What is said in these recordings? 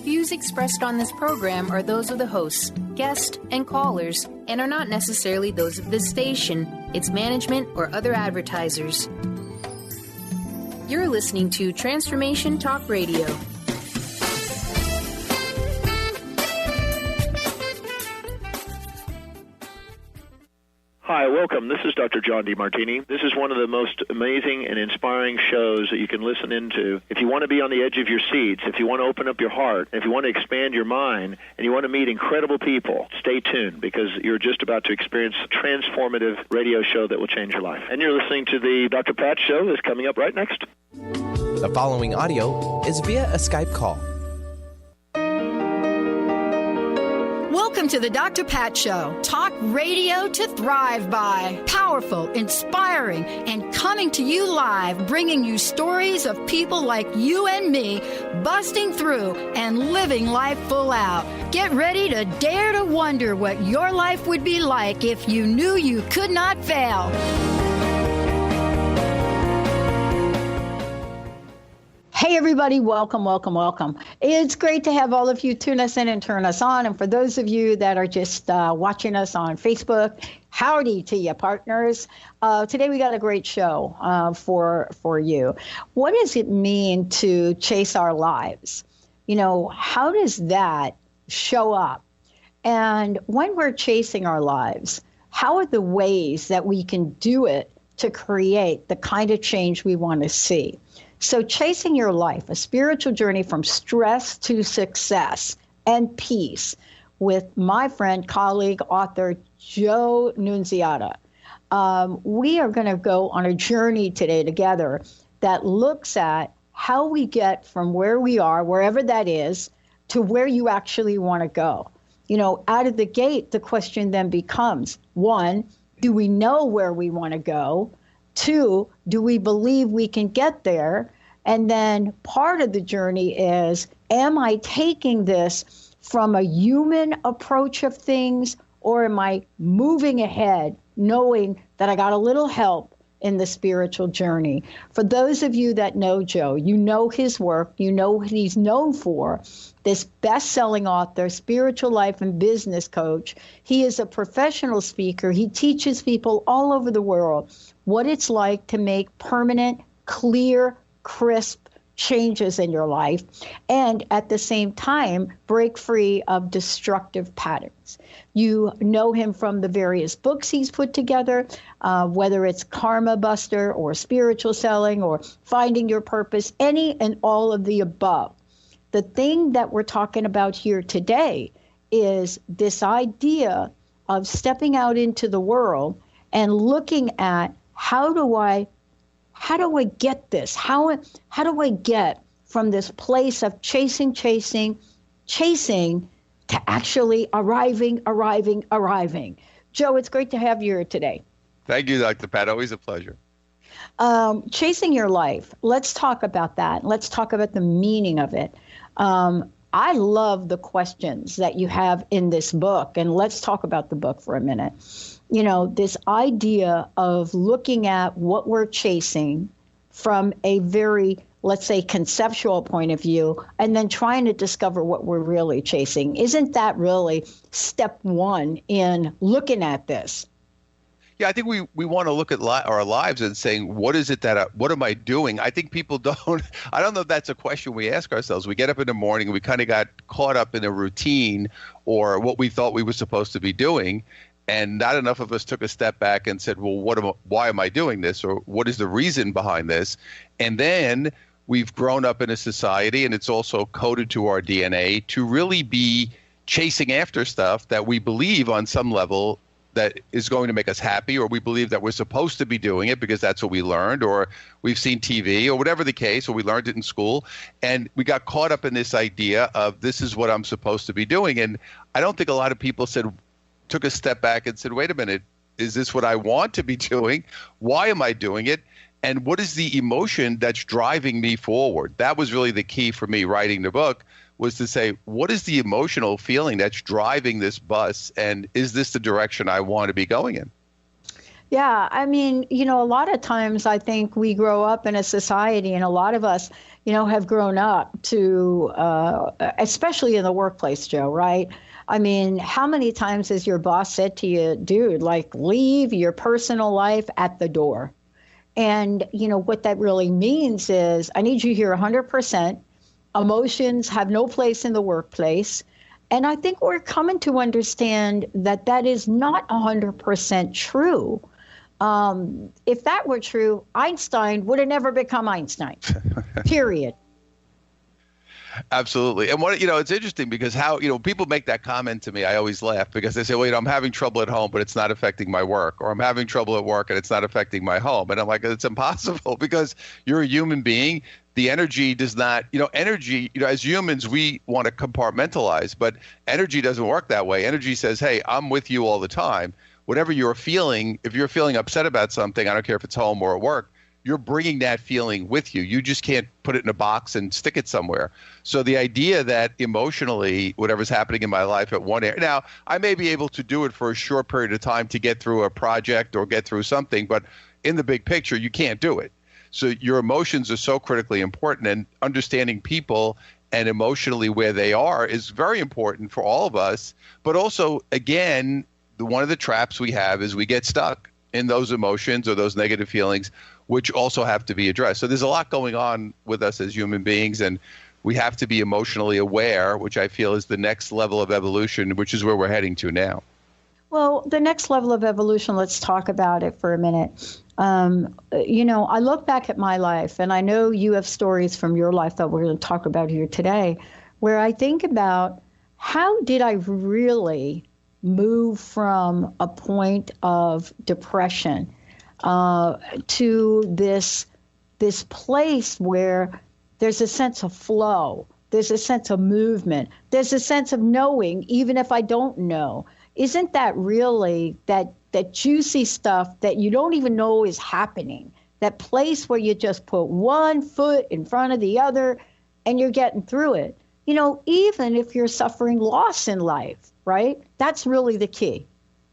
views expressed on this program are those of the hosts, guests, and callers, and are not necessarily those of this station, its management, or other advertisers. You're listening to Transformation Talk Radio. Hi, welcome. This is Dr. John DeMartini. This is one of the most amazing and inspiring shows that you can listen into. If you want to be on the edge of your seats, if you want to open up your heart, if you want to expand your mind, and you want to meet incredible people, stay tuned because you're just about to experience a transformative radio show that will change your life. And you're listening to the Dr. Pat Show that's coming up right next. The following audio is via a Skype call. Welcome to the Dr. Pat Show. Talk radio to thrive by. Powerful, inspiring, and coming to you live, bringing you stories of people like you and me busting through and living life full out. Get ready to dare to wonder what your life would be like if you knew you could not fail. Hey, everybody. Welcome, welcome, welcome. It's great to have all of you tune us in and turn us on. And for those of you that are just watching us on Facebook, howdy to you, partners. Today we got a great show for you. What does it mean to chase our lives? You know, how does that show up? And when we're chasing our lives, how are the ways that we can do it to create the kind of change we want to see? So chasing your life, a spiritual journey from stress to success and peace with my friend, colleague, author, Joe Nunziata. We are going to go on a journey today together that looks at how we get from where we are, wherever that is, to where you actually want to go. You know, out of the gate, the question then becomes, one, do we know where we want to go? Two, do we believe we can get there? And then part of the journey is, am I taking this from a human approach of things, or am I moving ahead knowing that I got a little help in the spiritual journey? For those of you that know Joe, you know his work, you know what he's known for, this best-selling author, spiritual life and business coach. He is a professional speaker. He teaches people all over the world what it's like to make permanent, clear, crisp changes in your life, and at the same time, break free of destructive patterns. You know him from the various books he's put together, whether it's Karma Buster or Spiritual Selling or Finding Your Purpose, any and all of the above. The thing that we're talking about here today is this idea of stepping out into the world and looking at how do I get this? How do I get from this place of chasing to actually arriving? Joe, it's great to have you here today. Thank you, Dr. Pat. Always a pleasure. Chasing your life. Let's talk about that. Let's talk about the meaning of it. I love the questions that you have in this book, and let's talk about the book for a minute. You know, this idea of looking at what we're chasing from a very, let's say, conceptual point of view, and then trying to discover what we're really chasing. Isn't that really step one in looking at this? Yeah, I think we want to look at our lives and saying, what is it what am I doing? I think people I don't know if that's a question we ask ourselves. We get up in the morning and we kind of got caught up in a routine or what we thought we were supposed to be doing. And not enough of us took a step back and said, well, why am I doing this? Or what is the reason behind this? And then we've grown up in a society, and it's also coded to our DNA, to really be chasing after stuff that we believe on some level that is going to make us happy, or we believe that we're supposed to be doing it because that's what we learned, or we've seen TV, or whatever the case, or we learned it in school. And we got caught up in this idea of this is what I'm supposed to be doing. And I don't think a lot of people took a step back and said, wait a minute, is this what I want to be doing? Why am I doing it? And what is the emotion that's driving me forward? That was really the key for me writing the book, was to say, what is the emotional feeling that's driving this bus? And is this the direction I want to be going in? Yeah, I mean, you know, a lot of times I think we grow up in a society, and a lot of us, have grown up to, especially in the workplace, Joe, right? I mean, how many times has your boss said to you, dude, like, leave your personal life at the door? And, what that really means is I need you here 100%. Emotions have no place in the workplace. And I think we're coming to understand that that is not 100% true. If that were true, Einstein would have never become Einstein, period. Absolutely. And it's interesting because how, people make that comment to me, I always laugh because they say, well, I'm having trouble at home, but it's not affecting my work, or I'm having trouble at work and it's not affecting my home. And I'm like, it's impossible because you're a human being. The energy does not, energy, as humans, we want to compartmentalize, but energy doesn't work that way. Energy says, hey, I'm with you all the time. Whatever you're feeling, if you're feeling upset about something, I don't care if it's home or at work, you're bringing that feeling with you. You just can't put it in a box and stick it somewhere. So the idea that emotionally, whatever's happening in my life at one area, now I may be able to do it for a short period of time to get through a project or get through something, but in the big picture, you can't do it. So your emotions are so critically important, and understanding people and emotionally where they are is very important for all of us. But also, again, one of the traps we have is we get stuck in those emotions or those negative feelings, which also have to be addressed. So there's a lot going on with us as human beings, and we have to be emotionally aware, which I feel is the next level of evolution, which is where we're heading to now. Well, the next level of evolution, let's talk about it for a minute. I look back at my life, and I know you have stories from your life that we're going to talk about here today, where I think about how did I really move from a point of depression to this place where there's a sense of flow, there's a sense of movement, there's a sense of knowing, even if I don't know. Isn't that really that juicy stuff that you don't even know is happening? That place where you just put one foot in front of the other and you're getting through it. Even if you're suffering loss in life, right? That's really the key.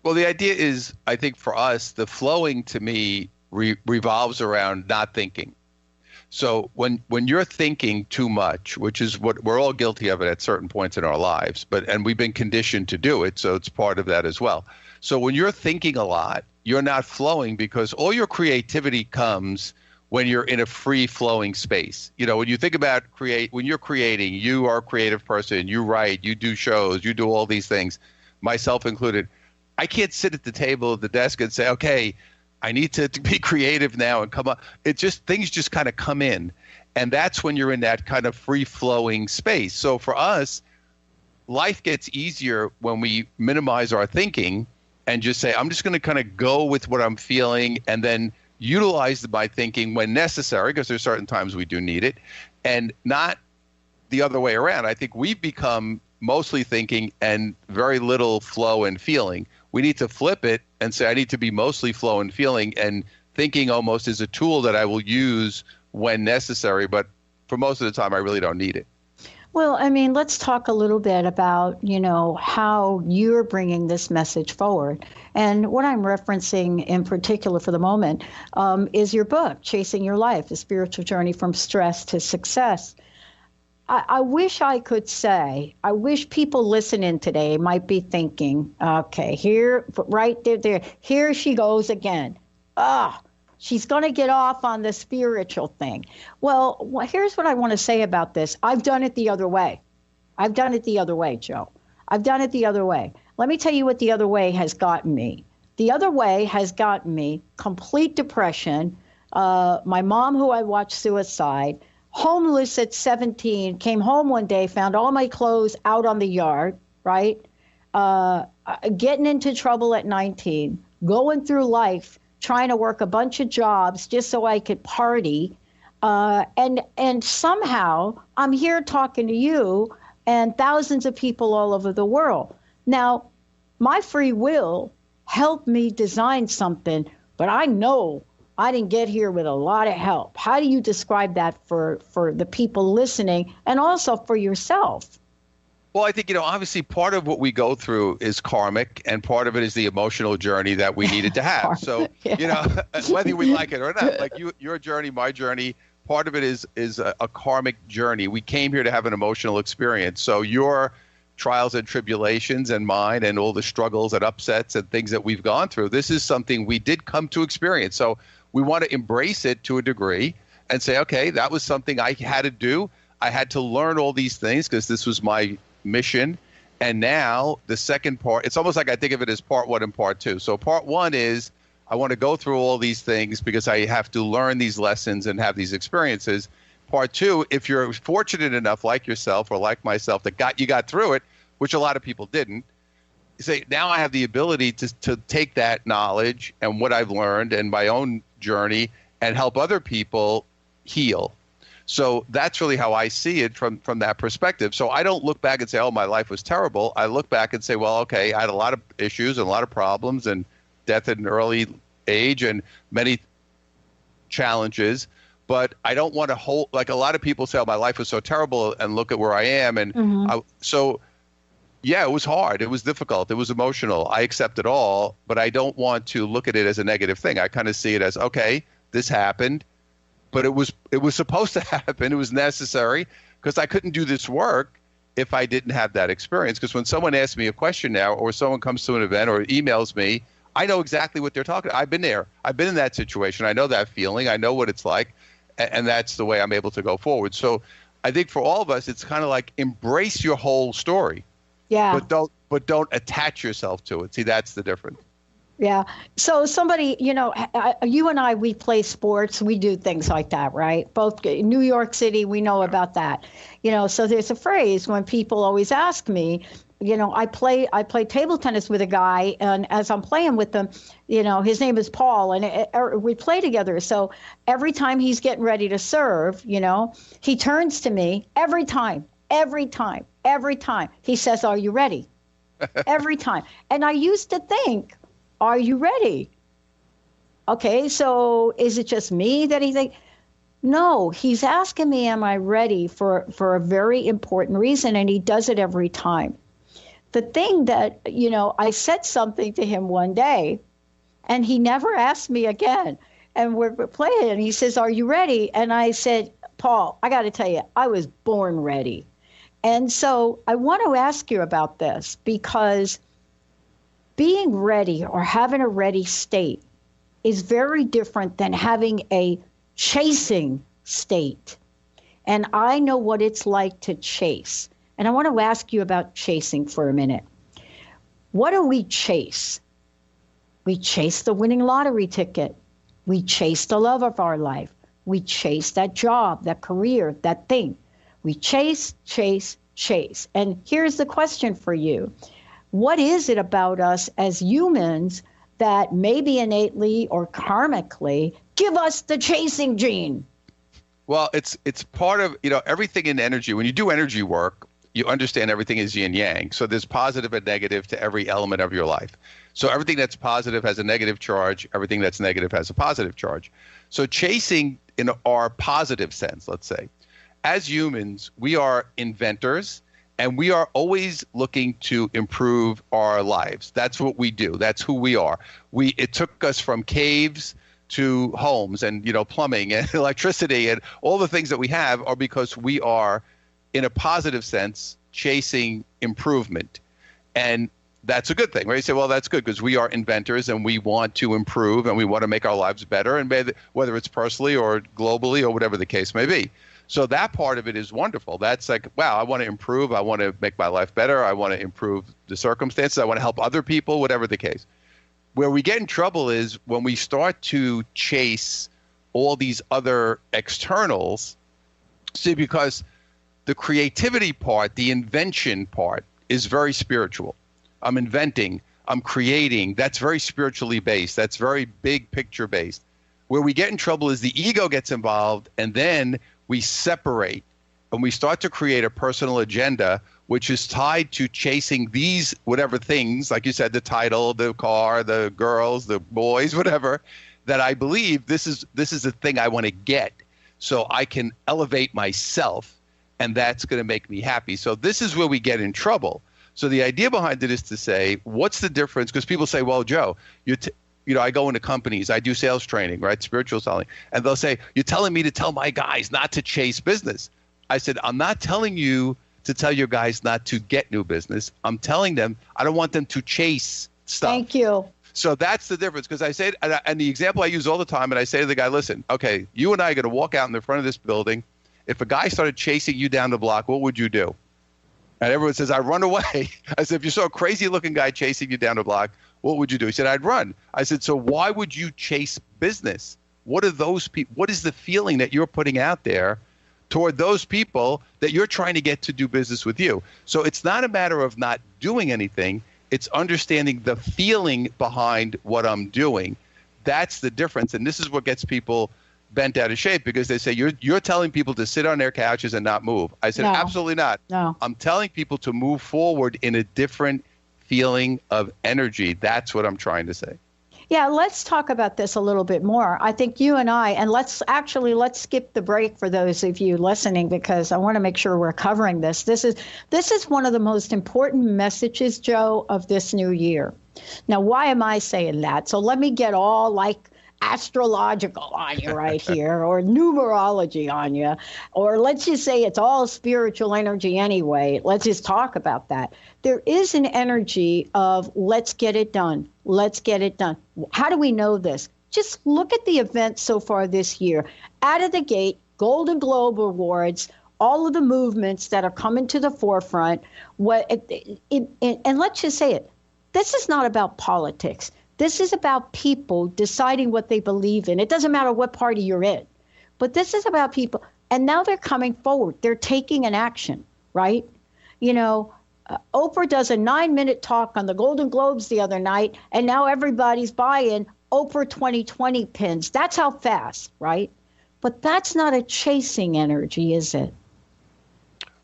Well, the idea is, I think for us, the flowing to me revolves around not thinking. So when you're thinking too much, which is what we're all guilty of it at certain points in our lives, and we've been conditioned to do it, so it's part of that as well. So when you're thinking a lot, you're not flowing because all your creativity comes when you're in a free-flowing space. When you think about when you're creating, you are a creative person, you write, you do shows, you do all these things, myself included. I can't sit at the table at the desk and say, okay, I need to be creative now and come up. Things just kind of come in. And that's when you're in that kind of free-flowing space. So for us, life gets easier when we minimize our thinking and just say, I'm just going to kind of go with what I'm feeling and then utilize my thinking when necessary, because there's certain times we do need it, and not the other way around. I think we've become mostly thinking and very little flow and feeling. We need to flip it and say, I need to be mostly flow and feeling, and thinking almost is a tool that I will use when necessary, but for most of the time, I really don't need it. Well, I mean, let's talk a little bit about, how you're bringing this message forward. And what I'm referencing in particular for the moment is your book, Chasing Your Life, A Spiritual Journey from Stress to Success. I wish I could say, I wish people listening today might be thinking, okay, here, right there, here she goes again. She's going to get off on the spiritual thing. Well, here's what I want to say about this. I've done it the other way. I've done it the other way, Joe. I've done it the other way. Let me tell you what the other way has gotten me. The other way has gotten me complete depression. My mom, who I watched suicide, homeless at 17, came home one day, found all my clothes out on the yard, right? Getting into trouble at 19, going through life, trying to work a bunch of jobs just so I could party. And somehow I'm here talking to you and thousands of people all over the world. Now, my free will helped me design something, but I know I didn't get here with a lot of help. How do you describe that for the people listening and also for yourself? Well, I think, obviously part of what we go through is karmic, and part of it is the emotional journey that we needed to have. So, yeah. Whether we like it or not, like your journey, my journey, Part of it is a karmic journey. We came here to have an emotional experience. So your trials and tribulations and mine and all the struggles and upsets and things that we've gone through, this is something we did come to experience. So we want to embrace it to a degree and say, okay, that was something I had to do. I had to learn all these things because this was my mission. And now the second part, it's almost like I think of it as part one and part two. So part one is I want to go through all these things because I have to learn these lessons and have these experiences. Part two, if you're fortunate enough, like yourself or like myself, that you got through it, which a lot of people didn't, you say, now I have the ability to take that knowledge and what I've learned and my own journey and help other people heal. So that's really how I see it from that perspective. So I don't look back and say, oh, my life was terrible. I look back and say, well, okay, I had a lot of issues and a lot of problems and death at an early age and many challenges. But I don't want to hold, like a lot of people say, oh, my life was so terrible and look at where I am. And yeah, it was hard. It was difficult. It was emotional. I accept it all, but I don't want to look at it as a negative thing. I kind of see it as, okay, this happened, but it was supposed to happen. It was necessary because I couldn't do this work if I didn't have that experience. Because when someone asks me a question now or someone comes to an event or emails me, I know exactly what they're talking about. I've been there. I've been in that situation. I know that feeling. I know what it's like. And that's the way I'm able to go forward. So I think for all of us, it's kind of like embrace your whole story. Yeah. But don't attach yourself to it. See, that's the difference. Yeah. So somebody, you and I, we play sports. We do things like that, right? Both in New York City, we know about that. So there's a phrase when people always ask me, I play table tennis with a guy, and as I'm playing with them, his name is Paul, and we play together. So every time he's getting ready to serve, he turns to me every time. He says, "Are you ready?" Every time. And I used to think, are you ready? Okay, so is it just me that he thinks? No, he's asking me, am I ready for a very important reason, and he does it every time. The thing that, I said something to him one day, and he never asked me again. And we're playing, and he says, are you ready? And I said, Paul, I got to tell you, I was born ready. And so I want to ask you about this, because being ready or having a ready state is very different than having a chasing state. And I know what it's like to chase. And I want to ask you about chasing for a minute. What do we chase? We chase the winning lottery ticket. We chase the love of our life. We chase that job, that career, that thing. We chase. And here's the question for you. What is it about us as humans that maybe innately or karmically give us the chasing gene? Well, it's part of, everything in energy. When you do energy work, you understand everything is yin yang. So there's positive and negative to every element of your life. So everything that's positive has a negative charge. Everything that's negative has a positive charge. So chasing in our positive sense, let's say, as humans, we are inventors, and we are always looking to improve our lives. That's what we do. That's who we are. It took us from caves to homes and, plumbing and electricity, and all the things that we have are because we are, in a positive sense, chasing improvement. And that's a good thing, right? You say, well, that's good because we are inventors and we want to improve and we want to make our lives better, and whether it's personally or globally or whatever the case may be. So that part of it is wonderful. That's like, wow, I want to improve. I want to make my life better. I want to improve the circumstances. I want to help other people, whatever the case. Where we get in trouble is when we start to chase all these other externals. See, because the creativity part, the invention part is very spiritual. I'm inventing, I'm creating. That's very spiritually based. That's very big picture based. Where we get in trouble is the ego gets involved, and then we separate and we start to create a personal agenda, which is tied to chasing these whatever things, like you said, the title, the car, the girls, the boys, whatever, that I believe this is the thing I want to get so I can elevate myself, and that's going to make me happy. So this is where we get in trouble. So the idea behind it is to say, what's the difference? Because people say, well, Joe, I go into companies, I do sales training, right? Spiritual selling. And they'll say, you're telling me to tell my guys not to chase business. I said, I'm not telling you to tell your guys not to get new business. I'm telling them I don't want them to chase stuff. Thank you. So that's the difference, because I say, and the example I use all the time, and I say to the guy, listen, okay, you and I are going to walk out in the front of this building. If a guy started chasing you down the block, what would you do? And everyone says, I'd run away. I said, if you saw a crazy looking guy chasing you down the block, what would you do? He said, I'd run. I said, so why would you chase business? What are those people? What is the feeling that you're putting out there toward those people that you're trying to get to do business with you? So it's not a matter of not doing anything. It's understanding the feeling behind what I'm doing. That's the difference. And this is what gets people bent out of shape, because they say, you're telling people to sit on their couches and not move. I said, No. absolutely not. No. I'm telling people to move forward in a different feeling of energy. That's what I'm trying to say. Yeah, let's talk about this a little bit more. I think you and I, and let's skip the break for those of you listening, because I want to make sure we're covering this. This is one of the most important messages, Joe, of this new year. Now, why am I saying that? So let me get all like astrological on you right here, or numerology on you, or let's just say it's all spiritual energy anyway. Let's just talk about that. There is an energy of let's get it done. Let's get it done. How do we know this? Just look at the events so far this year. Out of the gate, Golden Globe Awards, all of the movements that are coming to the forefront. And let's just say it. This is not about politics. This is about people deciding what they believe in. It doesn't matter what party you're in, but this is about people. And now they're coming forward. They're taking an action, right? Oprah does a 9-minute talk on the Golden Globes the other night, and now everybody's buying Oprah 2020 pins. That's how fast, right? But that's not a chasing energy, is it?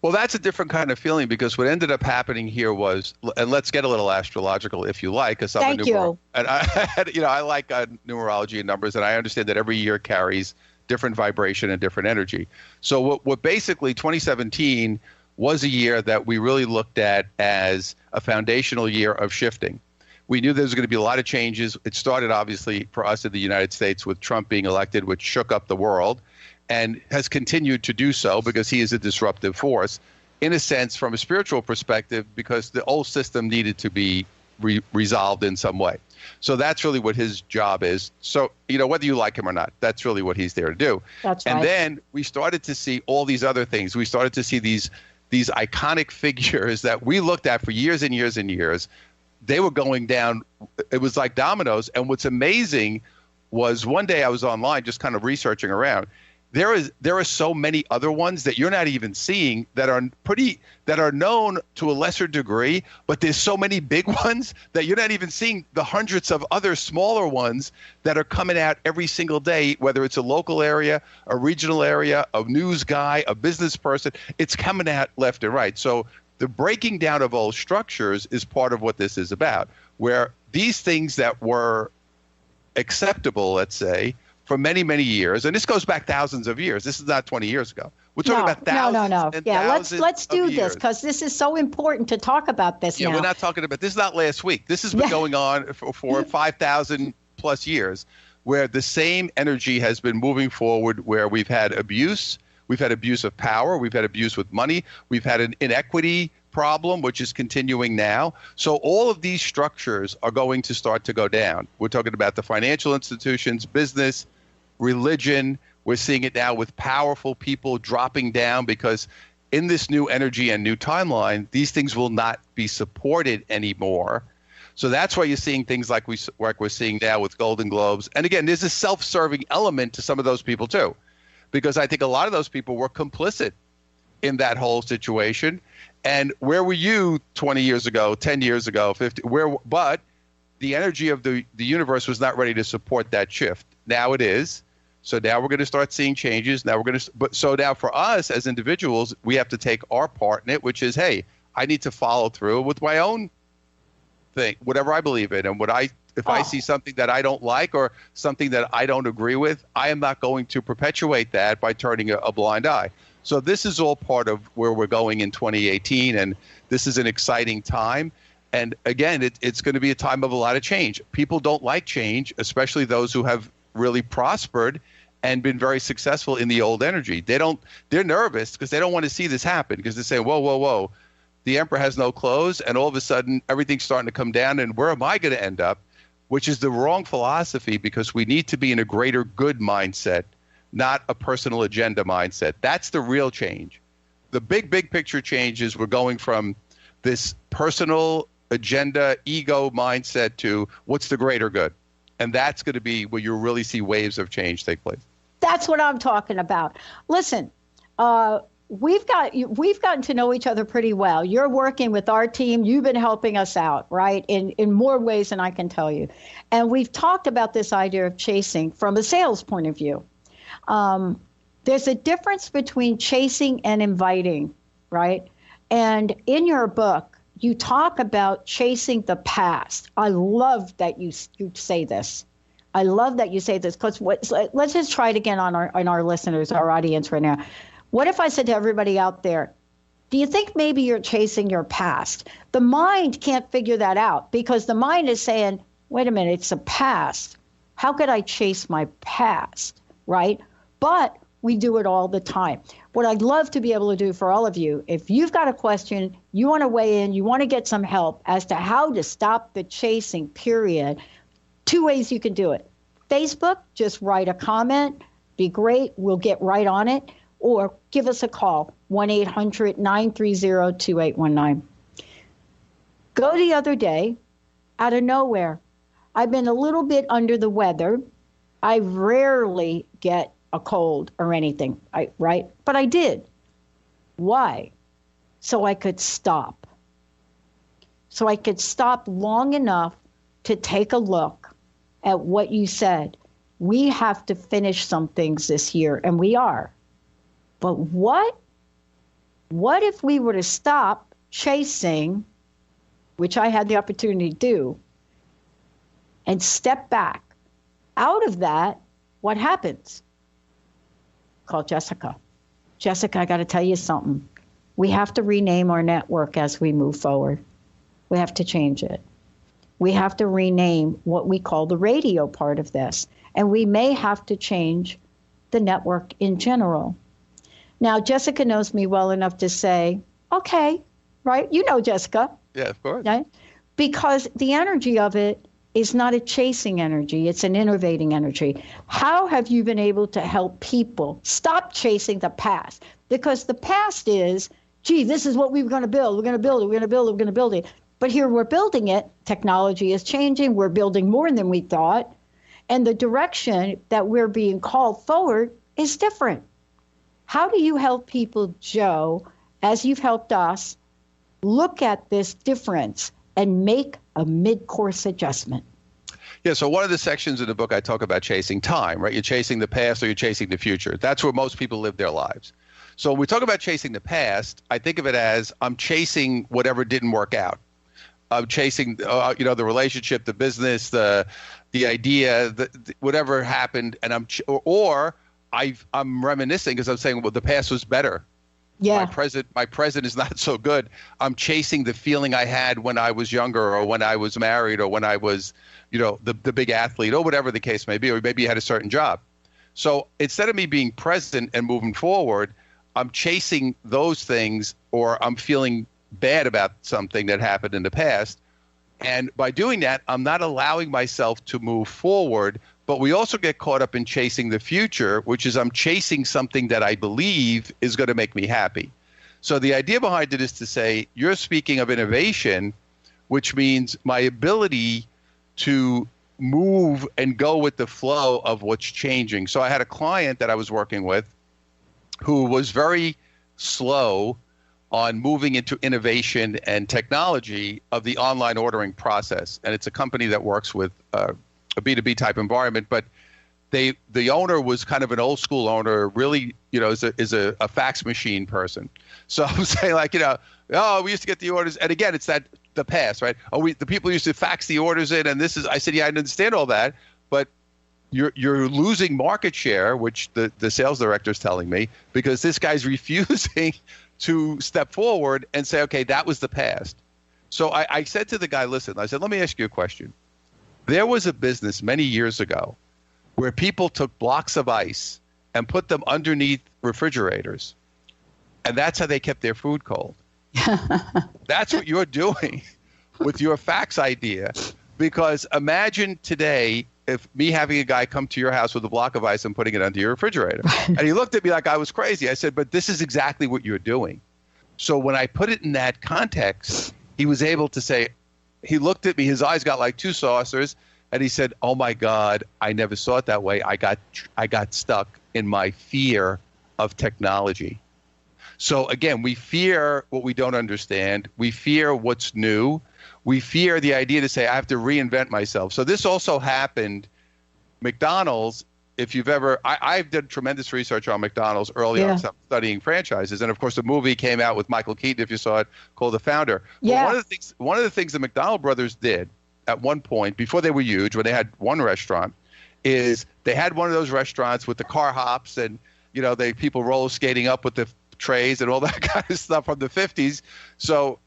Well, that's a different kind of feeling, because what ended up happening here was, and let's get a little astrological if you like, because I'm and I like numerology and numbers, and I understand that every year carries different vibration and different energy. So what basically 2017 was a year that we really looked at as a foundational year of shifting. We knew there was going to be a lot of changes. It started obviously for us in the United States with Trump being elected, which shook up the world, and has continued to do so because he is a disruptive force, in a sense, from a spiritual perspective, because the old system needed to be resolved in some way. So that's really what his job is. So, whether you like him or not, that's really what he's there to do. That's right. And then we started to see all these other things. We started to see these iconic figures that we looked at for years and years and years. They were going down. It was like dominoes. And what's amazing was one day I was online just kind of researching around. There are so many other ones that you're not even seeing that are known to a lesser degree, but there's so many big ones that you're not even seeing the hundreds of other smaller ones that are coming out every single day, whether it's a local area, a regional area, a news guy, a business person. It's coming out left and right. So the breaking down of old structures is part of what this is about, where these things that were acceptable, let's say, for many, many years, and this goes back thousands of years. This is not 20 years ago. We're talking about thousands. No. And yeah, thousands let's do of this, because this is so important to talk about this now. Yeah, we're not talking about this. Is not last week. This has been going on for 5,000 plus years, where the same energy has been moving forward, where we've had abuse. We've had abuse of power. We've had abuse with money. We've had an inequity problem, which is continuing now. So all of these structures are going to start to go down. We're talking about the financial institutions, business, religion. We're seeing it now with powerful people dropping down, because in this new energy and new timeline, these things will not be supported anymore. So that's why you're seeing things like we're seeing now with Golden Globes. And again, there's a self-serving element to some of those people too, because I think a lot of those people were complicit in that whole situation. And where were you 20 years ago, 10 years ago, 50? But the energy of the universe was not ready to support that shift. Now it is. So now we're going to start seeing changes. So now for us as individuals, we have to take our part in it, which is, hey, I need to follow through with my own thing, whatever I believe in. And if I see something that I don't like or something that I don't agree with, I am not going to perpetuate that by turning a blind eye. So this is all part of where we're going in 2018, and this is an exciting time. And again, it's going to be a time of a lot of change. People don't like change, especially those who have really prospered and been very successful in the old energy. They're nervous because they don't want to see this happen, because they say, whoa, whoa, whoa, the emperor has no clothes, and all of a sudden everything's starting to come down, and where am I going to end up? Which is the wrong philosophy, because we need to be in a greater good mindset, not a personal agenda mindset. That's the real change. The big picture change is we're going from this personal agenda, ego mindset to what's the greater good. And that's going to be where you really see waves of change take place. That's what I'm talking about. Listen, we've gotten to know each other pretty well. You're working with our team. You've been helping us out, right, in more ways than I can tell you. And we've talked about this idea of chasing from a sales point of view. There's a difference between chasing and inviting, right? And in your book, you talk about chasing the past. I love that you say this. I love that you say this, because let's just try it again on our listeners, our audience right now. What if I said to everybody out there, do you think maybe you're chasing your past? The mind can't figure that out, because the mind is saying, wait a minute, it's a past. How could I chase my past, right? But we do it all the time. What I'd love to be able to do for all of you, if you've got a question, you want to weigh in, you want to get some help as to how to stop the chasing, period, 2 ways you can do it. Facebook, just write a comment, be great, we'll get right on it, or give us a call, 1-800-930-2819. Go the other day, out of nowhere, I've been a little bit under the weather. I rarely get a cold or anything, right? But I did. Why? So I could stop. So I could stop long enough to take a look at what you said. We have to finish some things this year, and we are. But what if we were to stop chasing, which I had the opportunity to do, and step back? Out of that, what happens? Call Jessica. Jessica, I got to tell you something. We have to rename our network as we move forward. We have to change it. We have to rename what we call the radio part of this. And we may have to change the network in general. Now, Jessica knows me well enough to say, okay, right? You know Jessica. Yeah, of course. Right? Because the energy of it is not a chasing energy. It's an innovating energy. How have you been able to help people stop chasing the past? Because the past is, gee, this is what we were going to build. We're going to build it. We're going to build it. We're going to build it. But here we're building it. Technology is changing. We're building more than we thought. And the direction that we're being called forward is different. How do you help people, Joe, as you've helped us, look at this difference and make a mid-course adjustment? Yeah, so one of the sections in the book I talk about chasing time, right? You're chasing the past or you're chasing the future. That's where most people live their lives. So when we talk about chasing the past, I think of it as I'm chasing whatever didn't work out. I'm chasing, the relationship, the business, the idea, whatever happened, and I'm reminiscing because I'm saying, well, the past was better. Yeah. My present is not so good. I'm chasing the feeling I had when I was younger, or when I was married, or when I was, the big athlete, or whatever the case may be, or maybe you had a certain job. So instead of me being present and moving forward, I'm chasing those things, or I'm feeling bad about something that happened in the past. And by doing that, I'm not allowing myself to move forward. But we also get caught up in chasing the future, which is I'm chasing something that I believe is going to make me happy. So the idea behind it is to say, you're speaking of innovation, which means my ability to move and go with the flow of what's changing. So I had a client that I was working with who was very slow on moving into innovation and technology of the online ordering process. And it's a company that works with a B2B type environment, but the owner was kind of an old school owner, really, is a fax machine person. So I'm saying, like, we used to get the orders, and again, it's the past, right? The people used to fax the orders in, and I said, yeah, I understand all that, but you're losing market share, which the sales director is telling me, because this guy's refusing to step forward and say, okay, that was the past. So I said to the guy, listen, I said, let me ask you a question. There was a business many years ago where people took blocks of ice and put them underneath refrigerators. And that's how they kept their food cold. That's what you're doing with your fax idea. Because imagine today if me having a guy come to your house with a block of ice and putting it under your refrigerator. And he looked at me like I was crazy. I said, but this is exactly what you're doing. So when I put it in that context, he was able to say, he looked at me, his eyes got like two saucers, and he said, oh my God, I never saw it that way. I got stuck in my fear of technology. So again, we fear what we don't understand. We fear what's new. We fear the idea to say, I have to reinvent myself. So this also happened. McDonald's, if you've ever, I've done tremendous research on McDonald's early on studying franchises. And of course, the movie came out with Michael Keaton, if you saw it, called The Founder. Yeah. But one of the things the McDonald brothers did at one point, before they were huge, when they had one restaurant, is they had one of those restaurants with the car hops and, people roller skating up with the trays and all that kind of stuff from the 50s. So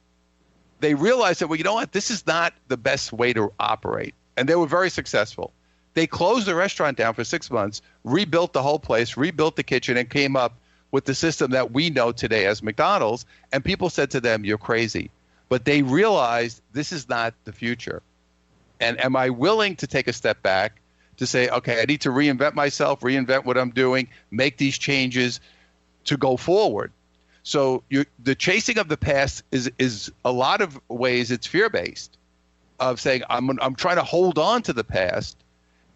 they realized that, well, you know what? This is not the best way to operate. And they were very successful. They closed the restaurant down for 6 months, rebuilt the whole place, rebuilt the kitchen, and came up with the system that we know today as McDonald's. And people said to them, you're crazy. But they realized this is not the future. And am I willing to take a step back to say, okay, I need to reinvent myself, reinvent what I'm doing, make these changes to go forward? So the chasing of the past is a lot of ways it's fear-based, of saying I'm trying to hold on to the past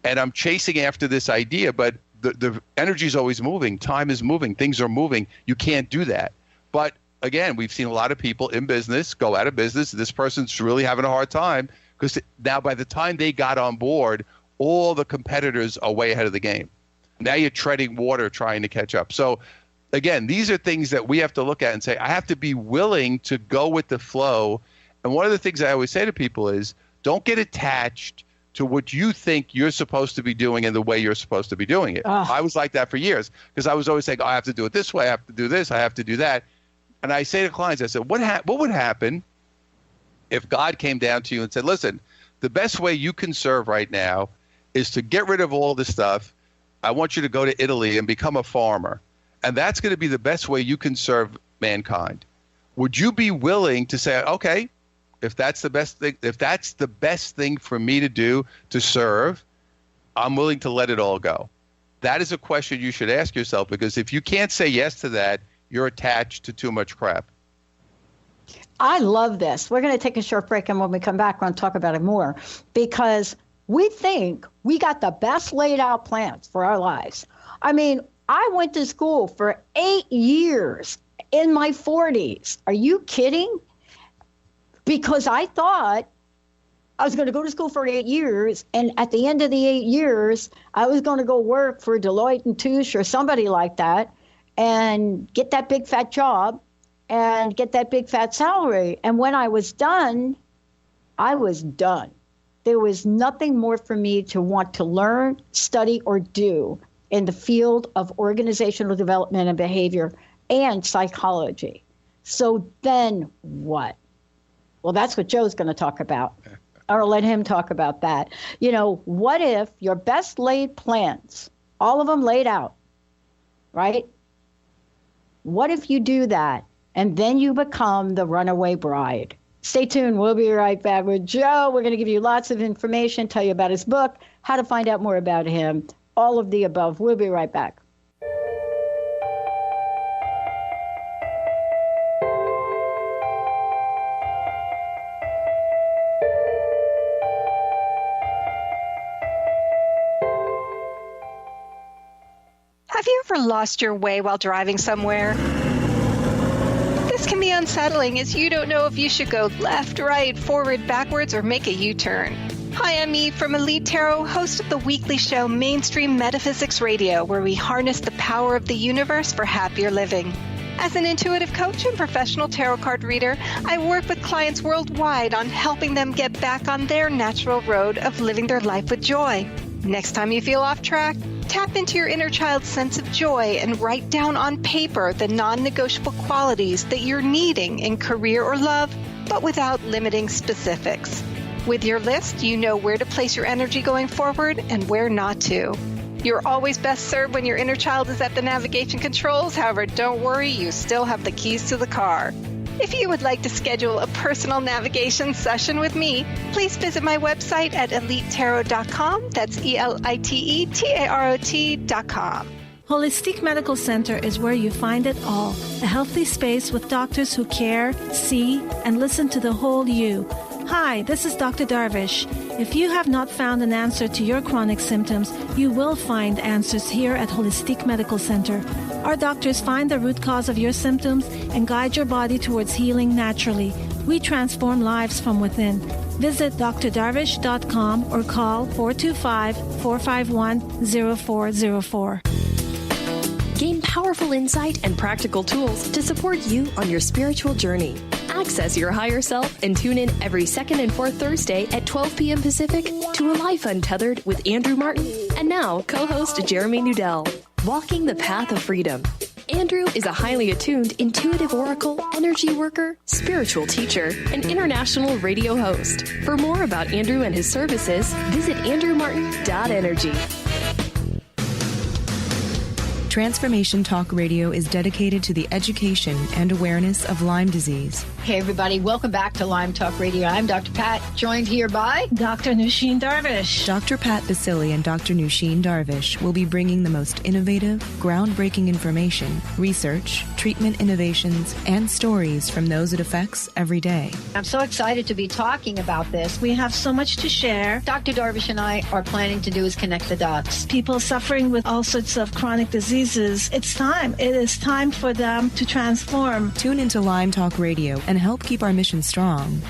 and I'm chasing after this idea, but the energy is always moving. Time is moving. Things are moving. You can't do that. But again, we've seen a lot of people in business go out of business. This person's really having a hard time because now by the time they got on board, all the competitors are way ahead of the game. Now you're treading water trying to catch up. So again, these are things that we have to look at and say, I have to be willing to go with the flow. And one of the things I always say to people is, don't get attached to what you think you're supposed to be doing and the way you're supposed to be doing it. I was like that for years because I was always saying, I have to do it this way, I have to do this, I have to do that. And I say to clients, I said, what would happen if God came down to you and said, listen, the best way you can serve right now is to get rid of all this stuff. I want you to go to Italy and become a farmer. And that's going to be the best way you can serve mankind. Would you be willing to say, okay, if that's the best thing for me to do to serve, I'm willing to let it all go? That is a question you should ask yourself, because if you can't say yes to that, you're attached to too much crap. I love this. We're going to take a short break, and when we come back, we're going to talk about it more, because we think we got the best laid out plans for our lives. I mean, I went to school for 8 years in my 40s. Are you kidding? Because I thought I was going to go to school for 8 years, and at the end of the 8 years, I was going to go work for Deloitte and Touche or somebody like that and get that big fat job and get that big fat salary. And when I was done, I was done. There was nothing more for me to want to learn, study, or do in the field of organizational development and behavior and psychology. So then what? Well, that's what Joe's going to talk about. I'll let him talk about that. What if your best laid plans, all of them laid out, right? What if you do that and then you become the runaway bride? Stay tuned. We'll be right back with Joe. We're going to give you lots of information, tell you about his book, how to find out more about him, all of the above. We'll be right back. Have you ever lost your way while driving somewhere? This can be unsettling, as you don't know if you should go left, right, forward, backwards, or make a U-turn. Hi, I'm Eve from Elite Tarot, host of the weekly show Mainstream Metaphysics Radio, where we harness the power of the universe for happier living. As an intuitive coach and professional tarot card reader, I work with clients worldwide on helping them get back on their natural road of living their life with joy. Next time you feel off track, tap into your inner child's sense of joy and write down on paper the non-negotiable qualities that you're needing in career or love but without limiting specifics. With your list, you know where to place your energy going forward and where not to. You're always best served when your inner child is at the navigation controls. However, don't worry, you still have the keys to the car. If you would like to schedule a personal navigation session with me, please visit my website at elitetarot.com. That's ELITETAROT.com. Holistic Medical Center is where you find it all. A healthy space with doctors who care, see, and listen to the whole you. Hi, this is Dr. Darvish. If you have not found an answer to your chronic symptoms, you will find answers here at Holistic Medical Center. Our doctors find the root cause of your symptoms and guide your body towards healing naturally. We transform lives from within. Visit drdarvish.com or call 425-451-0404. Gain powerful insight and practical tools to support you on your spiritual journey. Access your higher self and tune in every second and fourth Thursday at 12 p.m. Pacific to A Life Untethered with Andrew Martin and now co-host Jeremy Nudell. Walking the Path of Freedom. Andrew is a highly attuned, intuitive oracle, energy worker, spiritual teacher, and international radio host. For more about Andrew and his services, visit andrewmartin.energy. Transformation Talk Radio is dedicated to the education and awareness of Lyme disease. Hey, everybody. Welcome back to Lyme Talk Radio. I'm Dr. Pat, joined here by Dr. Nusheen Darvish. Dr. Pat Basili and Dr. Nusheen Darvish will be bringing the most innovative, groundbreaking information, research, treatment innovations, and stories from those it affects every day. I'm so excited to be talking about this. We have so much to share. Dr. Darvish and I are planning to do is connect the dots. People suffering with all sorts of chronic diseases. It's time. It is time for them to transform. Tune into Lyme Talk Radio and help keep our mission strong.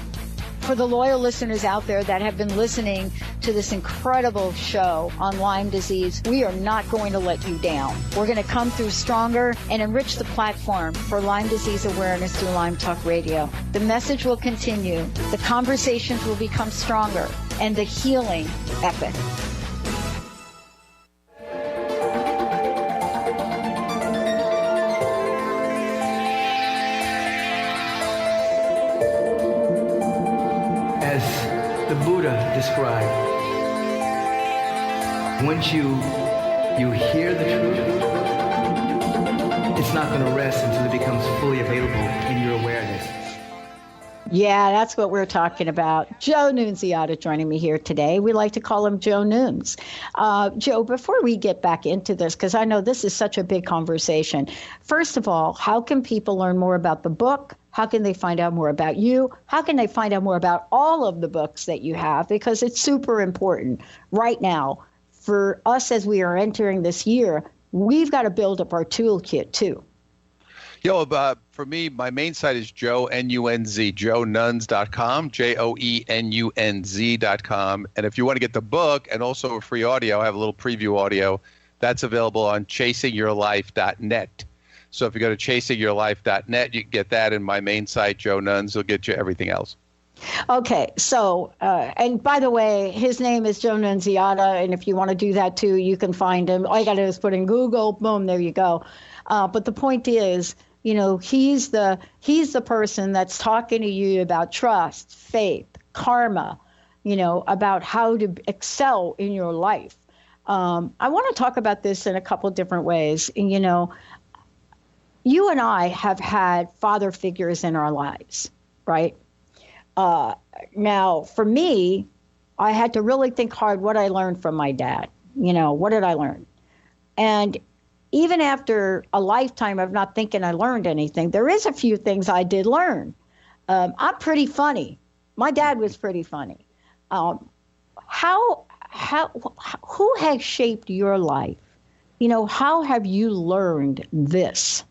For the loyal listeners out there that have been listening to this incredible show on Lyme disease, we are not going to let you down. We're going to come through stronger and enrich the platform for Lyme disease awareness through Lyme Talk Radio. The message will continue, the conversations will become stronger, and the healing epic. The Buddha described, once you hear the truth, it's not going to rest until it becomes fully available in your awareness. Yeah, that's what we're talking about. Joe Nunziata joining me here today. We like to call him Joe Nunes. Joe, before we get back into this, because I know this is such a big conversation, first of all, how can people learn more about the book? How can they find out more about you? How can they find out more about all of the books that you have? Because it's super important right now for us as we are entering this year. We've got to build up our toolkit too. For me, my main site is JoeNunz, JoeNunz.com, JoeNunz.com. And if you want to get the book and also a free audio, I have a little preview audio that's available on ChasingYourLife.net. So if you go to ChasingYourLife.net, you can get that, and my main site, Joe Nunz, will get you everything else. Okay, so, and by the way, his name is Joe Nunziata, and if you want to do that too, you can find him. All you got to do is put in Google, boom, there you go. But the point is, you know, he's the person that's talking to you about trust, faith, karma, you know, about how to excel in your life. I want to talk about this in a couple of different ways. You know, you and I have had father figures in our lives, right? Now, for me, I had to really think hard what I learned from my dad. You know, what did I learn? And even after a lifetime of not thinking I learned anything, there is a few things I did learn. I'm pretty funny. My dad was pretty funny. Who has shaped your life? You know, how have you learned this?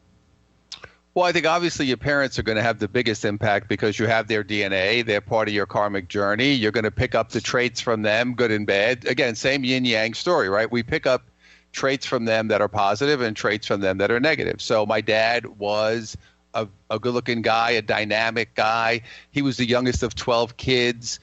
Well, I think obviously your parents are going to have the biggest impact because you have their DNA. They're part of your karmic journey. You're going to pick up the traits from them, good and bad. Again, same yin-yang story, right? We pick up traits from them that are positive and traits from them that are negative. So my dad was a good-looking guy, a dynamic guy. He was the youngest of 12 kids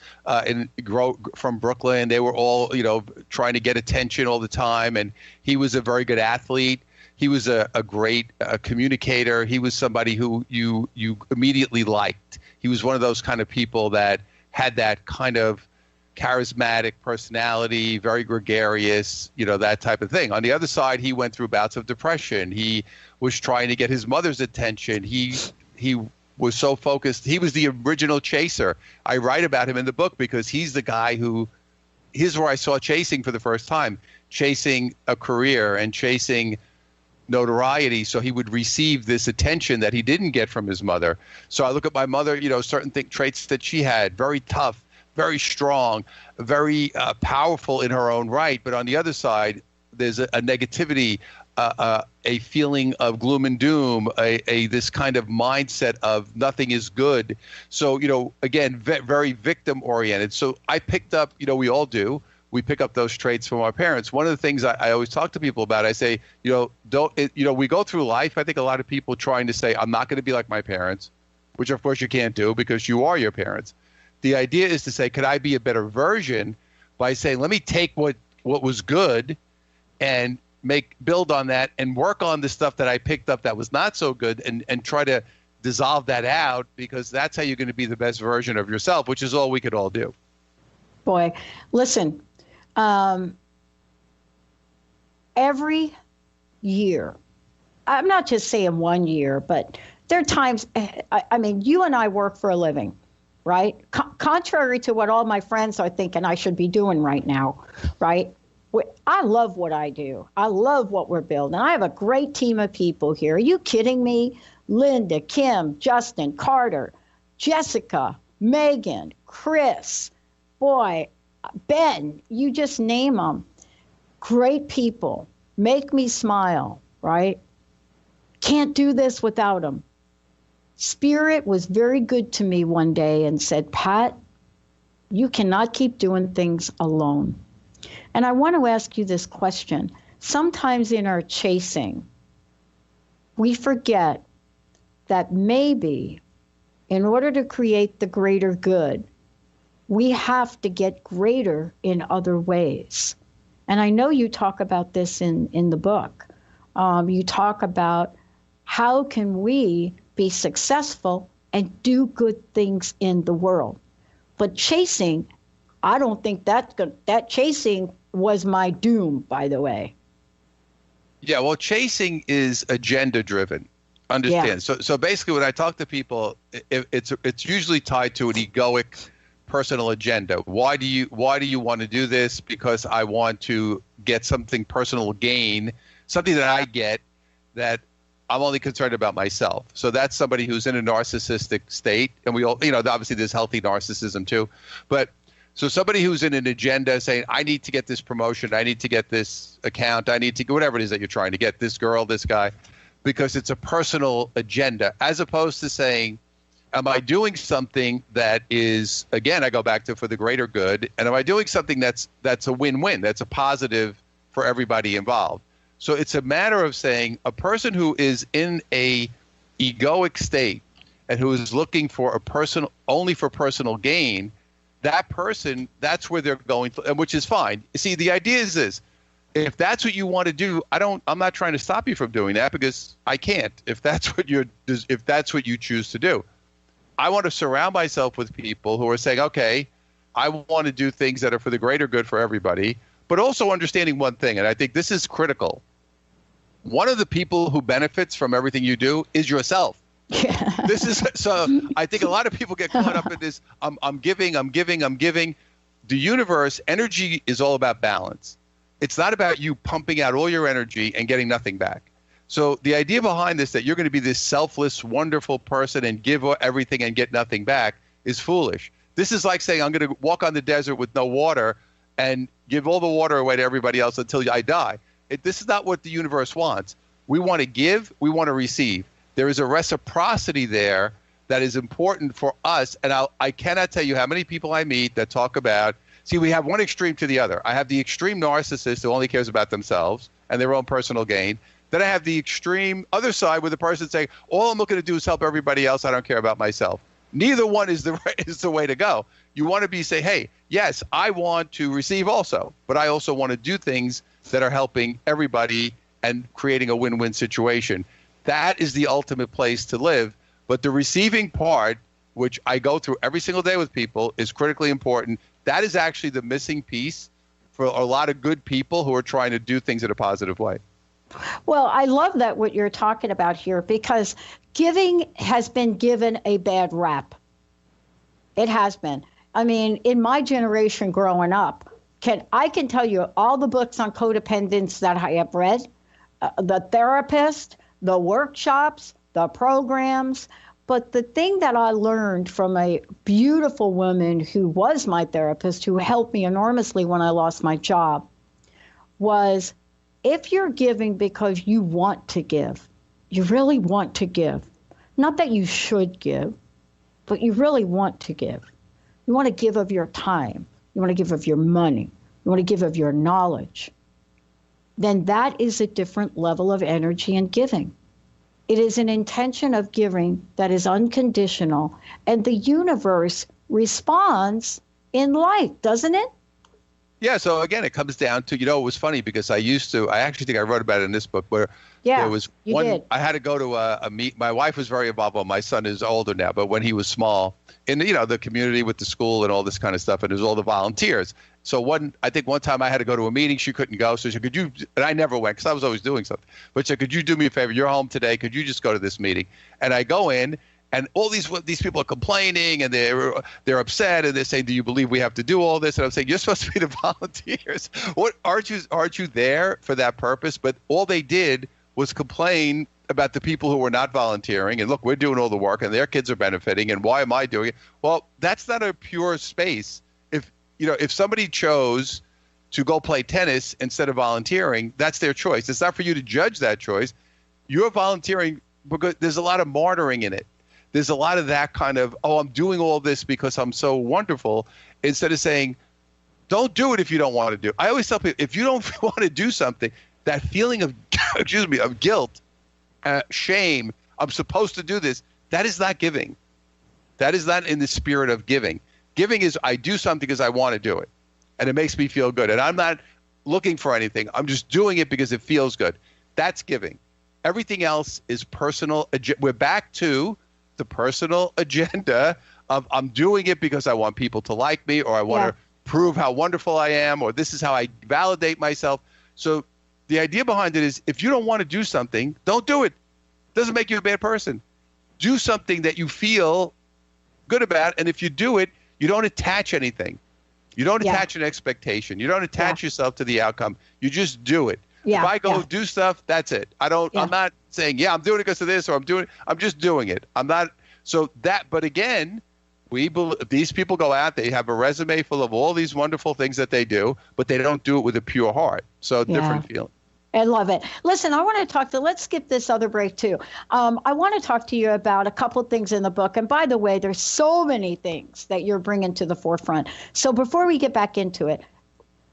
from Brooklyn. They were all, you know, trying to get attention all the time, and he was a very good athlete. He was a great communicator. He was somebody who you immediately liked. He was one of those kind of people that had that kind of charismatic personality, very gregarious, that type of thing. On the other side, he went through bouts of depression. He was trying to get his mother's attention. He was so focused. He was the original chaser. I write about him in the book because he's the guy who, here's where I saw chasing for the first time, chasing a career and chasing notoriety, so he would receive this attention that he didn't get from his mother. So I look at my mother, certain traits that she had, very tough, very strong, very powerful in her own right. But on the other side, there's a negativity, a feeling of gloom and doom, this kind of mindset of nothing is good. So, again, very victim oriented. So I picked up, we all do. We pick up those traits from our parents. One of the things I always talk to people about, I say, we go through life. I think a lot of people trying to say, I'm not going to be like my parents, which of course you can't do because you are your parents. The idea is to say, could I be a better version by saying, let me take what was good and build on that and work on the stuff that I picked up that was not so good and try to dissolve that out, because that's how you're going to be the best version of yourself, which is all we could all do. Boy, listen. Every year, I'm not just saying 1 year, but there are times, I mean, you and I work for a living, right? Contrary to what all my friends are thinking I should be doing right now, right? I love what I do. I love what we're building. I have a great team of people here. Are you kidding me? Linda, Kim, Justin, Carter, Jessica, Megan, Chris, boy, Ben, you just name them. Great people. Make me smile, right? Can't do this without them. Spirit was very good to me one day and said, Pat, you cannot keep doing things alone. And I want to ask you this question. Sometimes in our chasing, we forget that maybe in order to create the greater good, we have to get greater in other ways. And I know you talk about this in the book. You talk about how can we be successful and do good things in the world. But chasing, I don't think that chasing was my doom, by the way. Yeah, well, chasing is agenda driven. Understand? Yeah. So basically when I talk to people, it's usually tied to an egoic personal agenda. Why do you want to do this? Because I want to get something personal gain, something that I get that I'm only concerned about myself. So that's somebody who's in a narcissistic state, and we all, obviously there's healthy narcissism too, but so somebody who's in an agenda saying, I need to get this promotion, I need to get this account, I need to whatever it is that you're trying to get, this girl, this guy, because it's a personal agenda, as opposed to saying, am I doing something that is, again, I go back to for the greater good, and am I doing something that's a win-win, that's a positive for everybody involved? So it's a matter of saying a person who is in a egoic state and who is looking for only for personal gain, that person, that's where they're going, which is fine. See, the idea is this. If that's what you want to do, I'm not trying to stop you from doing that, because I can't if that's what you choose to do. I want to surround myself with people who are saying, okay, I want to do things that are for the greater good for everybody, but also understanding one thing, and I think this is critical. One of the people who benefits from everything you do is yourself. Yeah. So I think a lot of people get caught up in this, I'm giving. The universe, energy is all about balance. It's not about you pumping out all your energy and getting nothing back. So the idea behind this, that you're going to be this selfless, wonderful person and give everything and get nothing back, is foolish. This is like saying I'm going to walk on the desert with no water and give all the water away to everybody else until I die. This is not what the universe wants. We want to give, we want to receive. There is a reciprocity there that is important for us. And I cannot tell you how many people I meet that talk about, see, we have one extreme to the other. I have the extreme narcissist who only cares about themselves and their own personal gain. Then I have the extreme other side where the person saying, all I'm looking to do is help everybody else. I don't care about myself. Neither one is the way to go. You want to say, hey, yes, I want to receive also, but I also want to do things that are helping everybody and creating a win-win situation. That is the ultimate place to live. But the receiving part, which I go through every single day with people, is critically important. That is actually the missing piece for a lot of good people who are trying to do things in a positive way. Well, I love that what you're talking about here, because giving has been given a bad rap. It has been. I mean, in my generation growing up, I can tell you all the books on codependence that I have read, the therapist, the workshops, the programs. But the thing that I learned from a beautiful woman who was my therapist, who helped me enormously when I lost my job, was if you're giving because you want to give, you really want to give, not that you should give, but you really want to give. You want to give of your time. You want to give of your money. You want to give of your knowledge. Then that is a different level of energy and giving. It is an intention of giving that is unconditional, and the universe responds in light, doesn't it? Yeah, so again, it comes down to, it was funny because I actually think I wrote about it in this book, where there was one, I had to go to a meet. My wife was very involved. Well, my son is older now, but when he was small, in the community with the school and all this kind of stuff, and it was all the volunteers. So I think one time I had to go to a meeting, she couldn't go, so she said, could you, and I never went because I was always doing something, but she said, could you do me a favor? You're home today. Could you just go to this meeting? And I go in, and all these people are complaining, and they're upset, and they're saying, "Do you believe we have to do all this?" And I'm saying, "You're supposed to be the volunteers. What aren't you there for that purpose?" But all they did was complain about the people who were not volunteering. And look, we're doing all the work, and their kids are benefiting. And why am I doing it? Well, that's not a pure space. If somebody chose to go play tennis instead of volunteering, that's their choice. It's not for you to judge that choice. You're volunteering because there's a lot of martyring in it. There's a lot of that kind of, I'm doing all this because I'm so wonderful, instead of saying, don't do it if you don't want to do it. I always tell people, if you don't want to do something, that feeling of, of guilt, shame, I'm supposed to do this, that is not giving. That is not in the spirit of giving. Giving is, I do something because I want to do it, and it makes me feel good. And I'm not looking for anything. I'm just doing it because it feels good. That's giving. Everything else is personal. We're back to the personal agenda of I'm doing it because I want people to like me, or I want to prove how wonderful I am, or this is how I validate myself. So the idea behind it is, if you don't want to do something, don't do it. It doesn't make you a bad person. Do something that you feel good about, and if you do it, you don't attach anything. You don't attach an expectation. You don't attach yourself to the outcome. You just do it. If I go do stuff, that's it. I'm not saying, I'm doing it because of this, or I'm just doing it. I'm not. So but again, these people go out, they have a resume full of all these wonderful things that they do, but they don't do it with a pure heart. So different feeling. I love it. Listen, I want to let's skip this other break too. I want to talk to you about a couple of things in the book. And by the way, there's so many things that you're bringing to the forefront. So before we get back into it,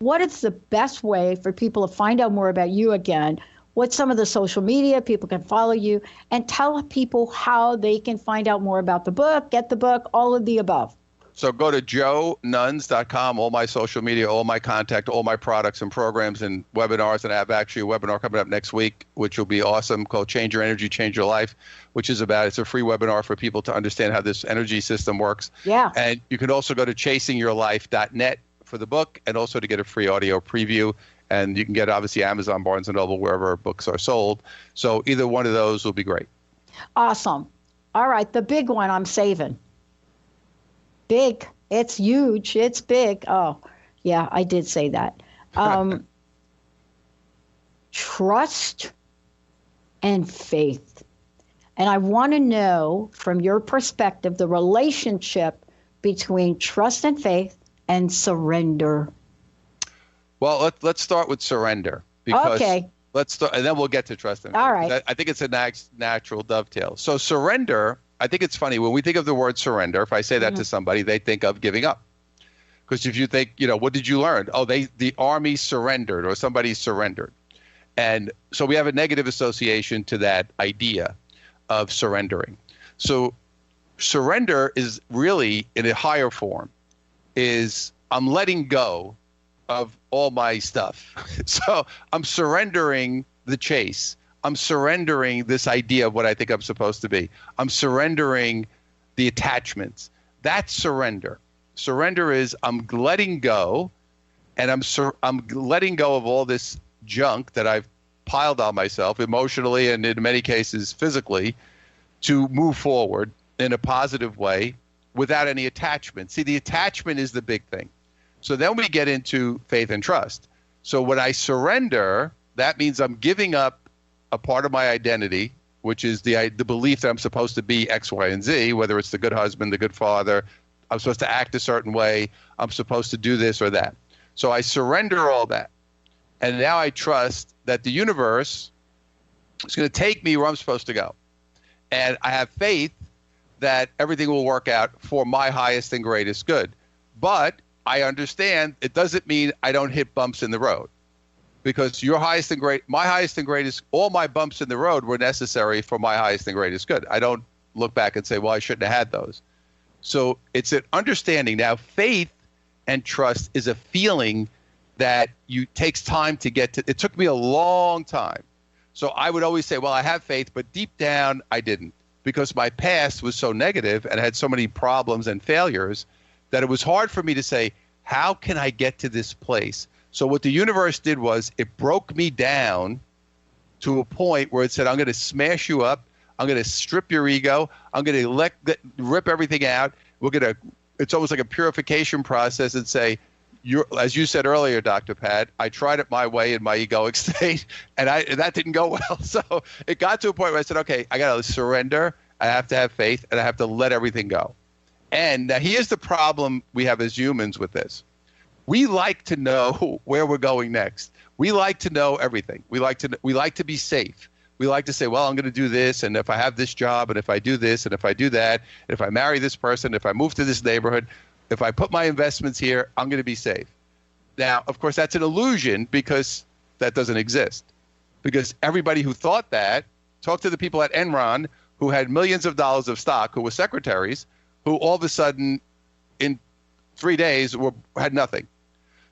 what is the best way for people to find out more about you again? What's some of the social media people can follow you, and tell people how they can find out more about the book, get the book, all of the above. So go to joenuns.com, all my social media, all my contact, all my products and programs and webinars. And I have actually a webinar coming up next week, which will be awesome, called Change Your Energy, Change Your Life, which is it's a free webinar for people to understand how this energy system works. Yeah. And you can also go to chasingyourlife.net for the book, and also to get a free audio preview. And you can get, obviously, Amazon, Barnes & Noble, wherever books are sold. So either one of those will be great. Awesome. All right, the big one I'm saving. Big. It's huge. It's big. Oh, yeah, I did say that. Trust and faith. And I want to know, from your perspective, the relationship between trust and faith and surrender. Well, let's start with surrender. Because let's start, and then we'll get to trust and faith. All right. I think it's a natural dovetail. So surrender, I think it's funny when we think of the word surrender. If I say that to somebody, they think of giving up. Because if you think, what did you learn? Oh, the army surrendered, or somebody surrendered. And so we have a negative association to that idea of surrendering. So surrender is really, in a higher form, is I'm letting go of all my stuff. So I'm surrendering the chase. I'm surrendering this idea of what I think I'm supposed to be. I'm surrendering the attachments. That's surrender. Surrender is I'm letting go, and I'm letting go of all this junk that I've piled on myself emotionally and in many cases physically to move forward in a positive way without any attachment. See, the attachment is the big thing. So then we get into faith and trust. So when I surrender, that means I'm giving up a part of my identity, which is the belief that I'm supposed to be X, Y, and Z, whether it's the good husband, the good father, I'm supposed to act a certain way, I'm supposed to do this or that. So I surrender all that. And now I trust that the universe is going to take me where I'm supposed to go. And I have faith that everything will work out for my highest and greatest good. But I understand it doesn't mean I don't hit bumps in the road. Because my highest and greatest, all my bumps in the road were necessary for my highest and greatest good. I don't look back and say, well, I shouldn't have had those. So it's an understanding. Now, faith and trust is a feeling that takes time to get to. It took me a long time. So I would always say, well, I have faith, but deep down I didn't, because my past was so negative and had so many problems and failures that it was hard for me to say, how can I get to this place? So what the universe did was it broke me down to a point where it said, I'm going to smash you up. I'm going to strip your ego. I'm going to rip everything out. It's almost like a purification process and say, as you said earlier, Dr. Pat, I tried it my way in my egoic state, and that didn't go well. So it got to a point where I said, okay, I got to surrender. I have to have faith, and I have to let everything go. And now here's the problem we have as humans with this. We like to know where we're going next. We like to know everything. We like to be safe. We like to say, well, I'm going to do this, and if I have this job, and if I do this, and if I do that, and if I marry this person, if I move to this neighborhood, if I put my investments here, I'm going to be safe. Now, of course, that's an illusion because that doesn't exist. Because everybody who thought that, talk to the people at Enron who had millions of dollars of stock, who were secretaries, who all of a sudden in 3 days had nothing.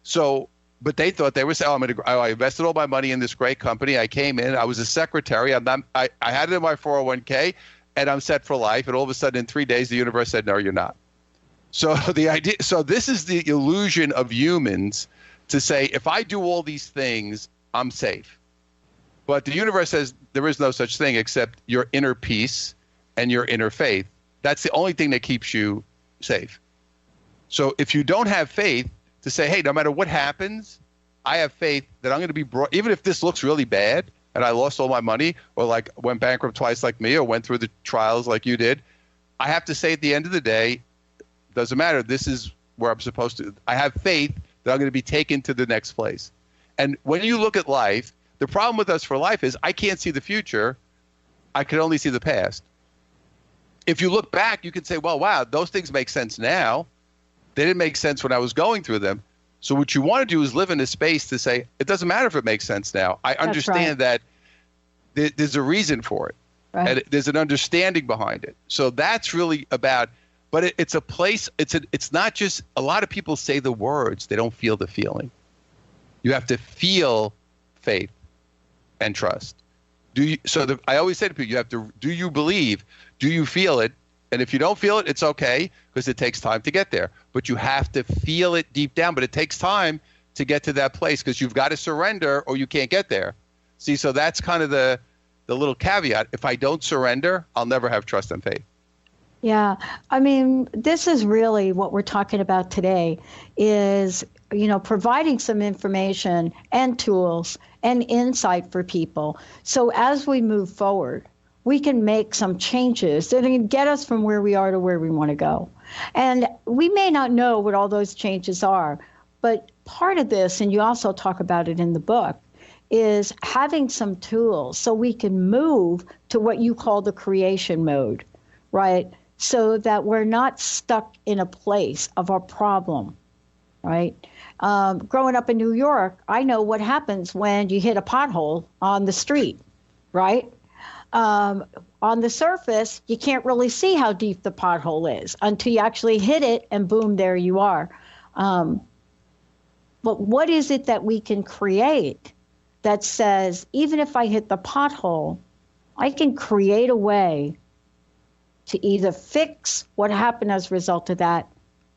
So, but they thought they were saying, I invested all my money in this great company. I came in, I was a secretary. I had it in my 401k, and I'm set for life. And all of a sudden in 3 days, the universe said, no, you're not. So this is the illusion of humans to say, if I do all these things, I'm safe. But the universe says there is no such thing except your inner peace and your inner faith. That's the only thing that keeps you safe. So if you don't have faith to say, hey, no matter what happens, I have faith that I'm going to be brought, even if this looks really bad and I lost all my money or like went bankrupt twice like me or went through the trials like you did, I have to say at the end of the day, doesn't matter. This is where I'm supposed to. I have faith that I'm going to be taken to the next place. And when you look at life, the problem with us for life is I can't see the future. I can only see the past. If you look back, you can say, well, wow, those things make sense now. They didn't make sense when I was going through them. So what you want to do is live in a space to say, it doesn't matter if it makes sense now. I understand that there's a reason for it. Right. And there's an understanding behind it. So that's really about. But it's a place, it's not just, a lot of people say the words, they don't feel the feeling. You have to feel faith and trust. I always say to people, do you believe? Do you feel it? And if you don't feel it, it's okay, because it takes time to get there. But you have to feel it deep down, but it takes time to get to that place, because you've got to surrender or you can't get there. See, so that's kind of the little caveat. If I don't surrender, I'll never have trust and faith. Yeah, I mean, this is really what we're talking about today is, providing some information and tools and insight for people. So as we move forward, we can make some changes that can get us from where we are to where we want to go. And we may not know what all those changes are, but part of this, and you also talk about it in the book, is having some tools so we can move to what you call the creation mode, right? So that we're not stuck in a place of our problem, right? Growing up in New York, I know what happens when you hit a pothole on the street, right? On the surface, you can't really see how deep the pothole is until you actually hit it, and boom, there you are. But what is it that we can create that says, even if I hit the pothole, I can create a way to either fix what happened as a result of that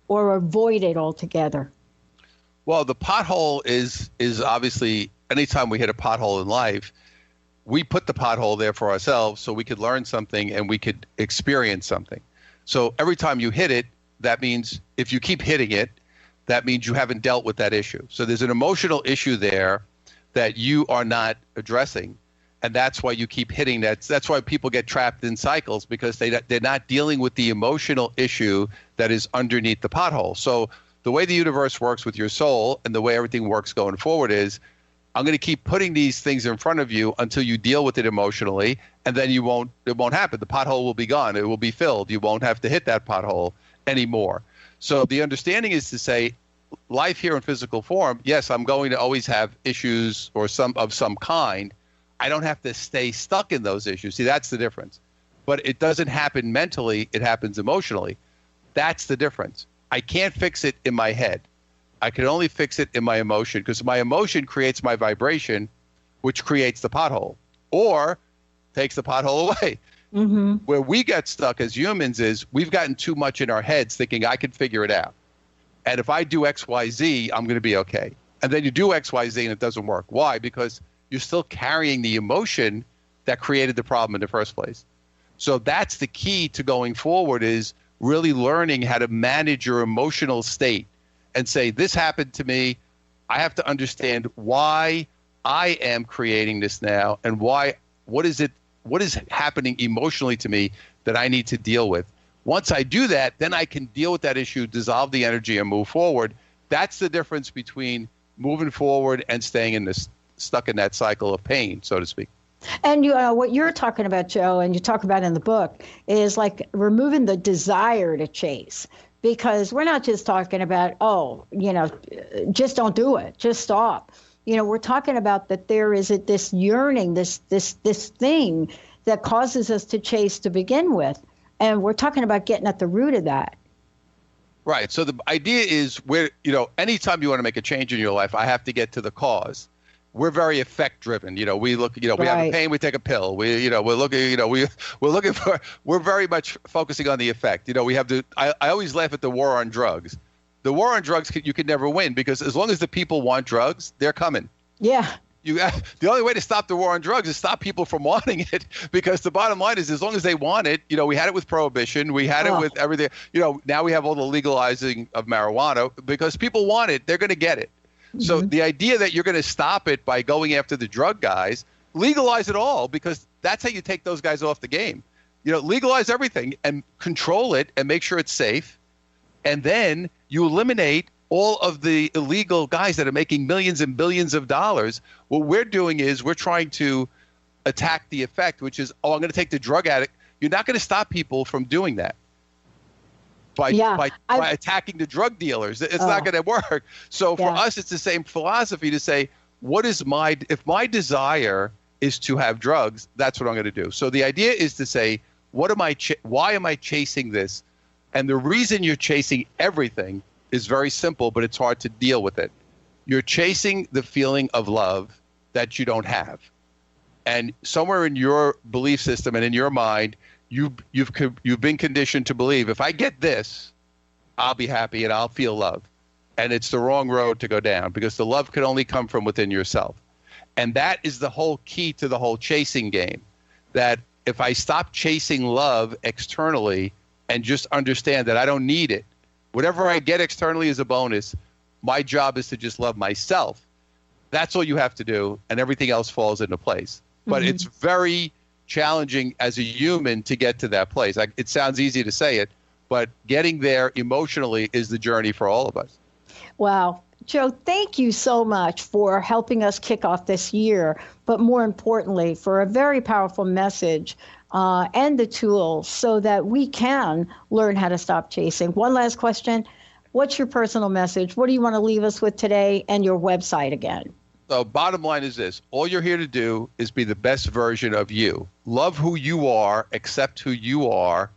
or avoid it altogether? Well, the pothole is obviously, anytime we hit a pothole in life, we put the pothole there for ourselves so we could learn something and we could experience something. So every time you hit it, that means if you keep hitting it, that means you haven't dealt with that issue. So there's an emotional issue there that you are not addressing. And that's why you keep hitting that. That's why people get trapped in cycles, because they're not dealing with the emotional issue that is underneath the pothole. So the way the universe works with your soul and the way everything works going forward is, I'm going to keep putting these things in front of you until you deal with it emotionally, and then it won't happen. The pothole will be gone. It will be filled. You won't have to hit that pothole anymore. So the understanding is to say, life here in physical form, yes, I'm going to always have issues or some kind. I don't have to stay stuck in those issues. See, that's the difference. But it doesn't happen mentally. It happens emotionally. That's the difference. I can't fix it in my head. I can only fix it in my emotion, because my emotion creates my vibration, which creates the pothole or takes the pothole away. Mm-hmm. Where we get stuck as humans is we've gotten too much in our heads thinking I can figure it out. And if I do X, Y, Z, I'm going to be okay. And then you do X, Y, Z and it doesn't work. Why? Because you're still carrying the emotion that created the problem in the first place. So that's the key to going forward, is really learning how to manage your emotional state and say, this happened to me. I have to understand why I am creating this now, and what is happening emotionally to me that I need to deal with. Once I do that, then I can deal with that issue, dissolve the energy, and move forward. That's the difference between moving forward and staying stuck in that cycle of pain, so to speak. And what you're talking about, Joe, and you talk about in the book, is like removing the desire to chase. Because we're not just talking about, just don't do it, just stop. We're talking about that there is this yearning, this thing that causes us to chase to begin with. And we're talking about getting at the root of that. Right. So the idea is anytime you want to make a change in your life, I have to get to the cause. We're very effect driven. We look, we have a pain, we take a pill. We're very much focusing on the effect. I always laugh at the war on drugs. The war on drugs, you can never win, because as long as the people want drugs, they're coming. Yeah. The only way to stop the war on drugs is stop people from wanting it, because the bottom line is, as long as they want it, we had it with prohibition, we had it with everything. Now we have all the legalizing of marijuana because people want it, they're going to get it. So the idea that you're going to stop it by going after the drug guys, legalize it all, because that's how you take those guys off the game. Legalize everything and control it and make sure it's safe. And then you eliminate all of the illegal guys that are making millions and billions of dollars. What we're doing is we're trying to attack the effect, which is, I'm going to take the drug addict. You're not going to stop people from doing that. By attacking the drug dealers. It's not going to work. So for us, it's the same philosophy to say, if my desire is to have drugs, that's what I'm going to do. So the idea is to say, why am I chasing this? And the reason you're chasing everything is very simple, but it's hard to deal with it. You're chasing the feeling of love that you don't have. And somewhere in your belief system and in your mind, you've been conditioned to believe, if I get this, I'll be happy and I'll feel love. And it's the wrong road to go down, because the love can only come from within yourself. And that is the whole key to the whole chasing game, that if I stop chasing love externally and just understand that I don't need it, whatever I get externally is a bonus. My job is to just love myself. That's all you have to do, and everything else falls into place. But it's very challenging as a human to get to that place. It sounds easy to say it, but getting there emotionally is the journey for all of us. Wow. Joe, thank you so much for helping us kick off this year, but more importantly, for a very powerful message and the tools so that we can learn how to stop chasing. One last question. What's your personal message? What do you want to leave us with today, and your website again? So bottom line is this. All you're here to do is be the best version of you. Love who you are, accept who you are,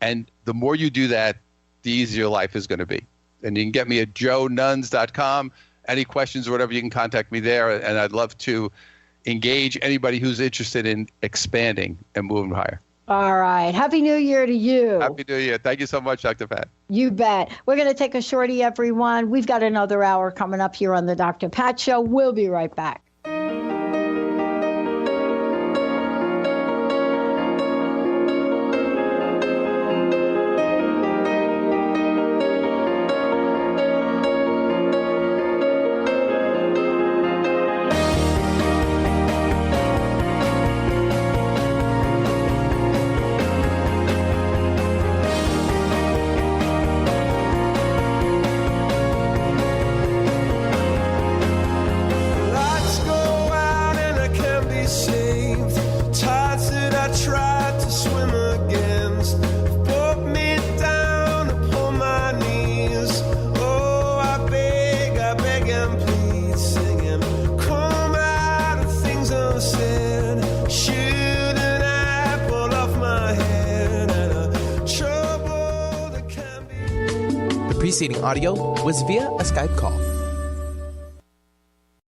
and the more you do that, the easier your life is going to be. And you can get me at joenuns.com. Any questions or whatever, you can contact me there, and I'd love to engage anybody who's interested in expanding and moving higher. All right. Happy New Year to you. Happy New Year. Thank you so much, Dr. Pat. You bet. We're going to take a shorty, everyone. We've got another hour coming up here on the Dr. Pat Show. We'll be right back. Preceding audio was via a Skype call.